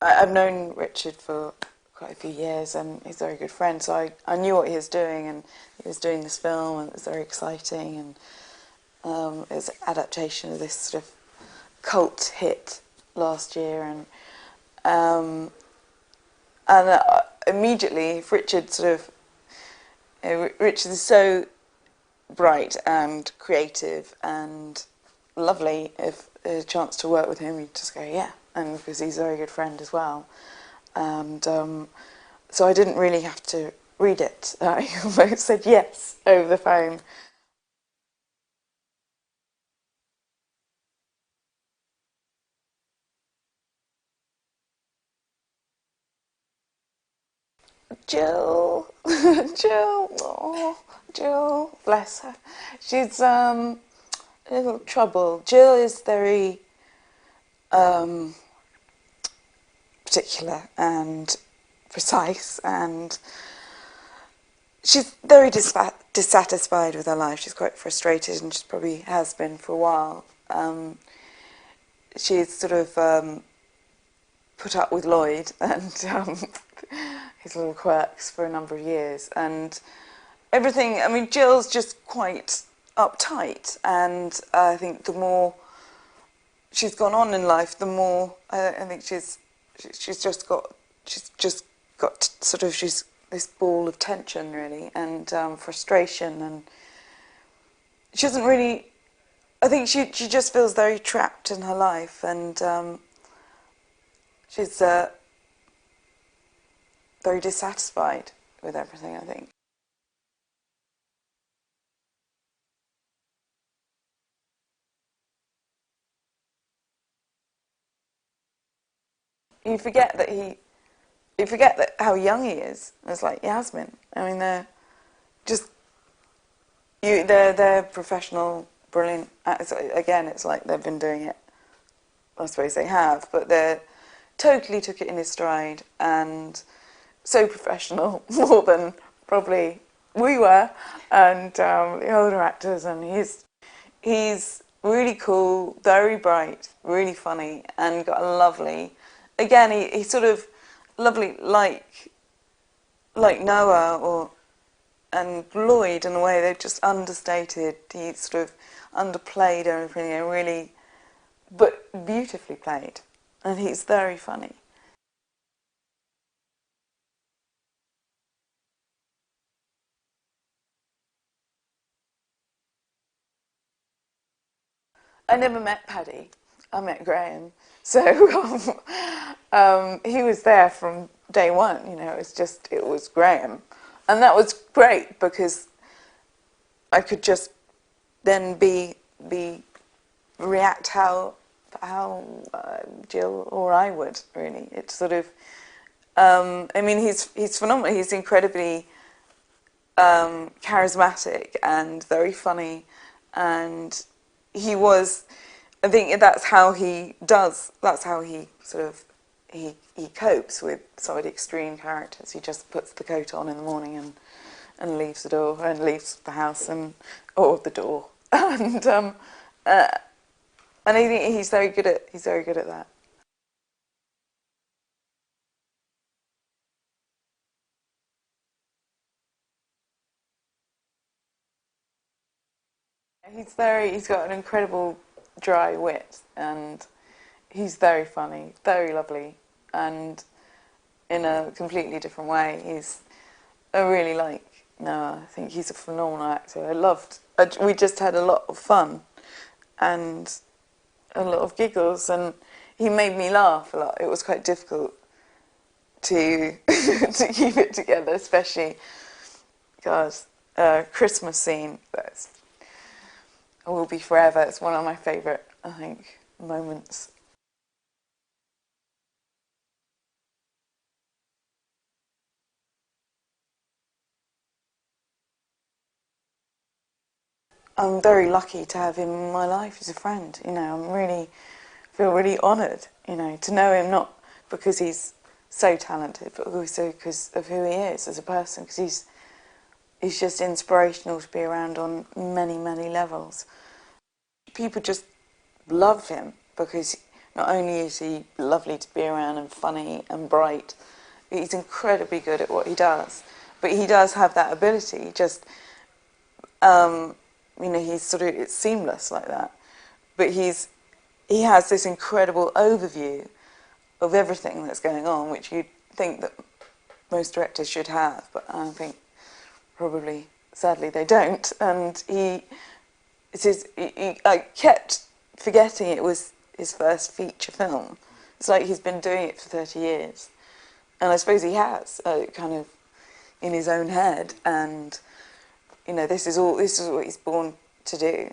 I've known Richard for quite a few years, and he's a very good friend, so I knew what he was doing, and he was doing this film, and it was very exciting, and it was an adaptation of this sort of cult hit last year, and immediately, if Richard sort of, Richard is so bright and creative and lovely. If there's a chance to work with him, you just go, yeah, and because he's a very good friend as well. And so I didn't really have to read it. I almost said yes over the phone. Jill, Jill, oh, Jill, bless her. She's a little trouble. Jill is very particular and precise, and she's very dissatisfied with her life. She's quite frustrated, and she probably has been for a while. She's sort of put up with Lloyd and his little quirks for a number of years, and everything. I mean, Jill's just quite uptight, and I think the more she's gone on in life, the more I think she's just got sort of she's this ball of tension really, and frustration, and she doesn't really. I think she just feels very trapped in her life, and she's very dissatisfied with everything, I think. You forget that how young he is. It's like Yasmin. I mean, they're just they're professional, brilliant. Again, it's like they've been doing it. I suppose they have, but they totally took it in his stride, and so professional, more than probably we were, and the older actors. And he's really cool, very bright, really funny, and got a lovely. Again, he's sort of lovely, like Noah and Lloyd in a way. They're just understated. He sort of underplayed everything, and really, but beautifully played, and he's very funny. I never met Paddy. I met Graham. So he was there from day one. You know, it was Graham, and that was great because I could just then be react how Jill or I would really. It's sort of. I mean, he's phenomenal. He's incredibly charismatic and very funny, and he was. I think that's how he does. That's how he sort of he copes with some of the extreme characters. He just puts the coat on in the morning and leaves the door and leaves the house or the door uh, and I think he's very good at that. He's got an incredible dry wit, and he's very funny, very lovely, and in a completely different way. I really like Noah. I think he's a phenomenal actor. We just had a lot of fun and a lot of giggles, and he made me laugh a lot. It was quite difficult to to keep it together, especially Christmas scene. That's will be forever. It's one of my favourite, I think, moments. I'm very lucky to have him in my life as a friend. You know, feel really honoured. You know, to know him not because he's so talented, but also because of who he is as a person. Because he's just inspirational to be around on many levels. People just love him because not only is he lovely to be around and funny and bright, he's incredibly good at what he does. But he does have that ability, just, you know, he's sort of, it's seamless like that. But he has this incredible overview of everything that's going on, which you'd think that most directors should have, but I think probably, sadly, they don't. And I kept forgetting it was his first feature film. It's like he's been doing it for 30 years. And I suppose he has, kind of in his own head. And, you know, this is what he's born to do.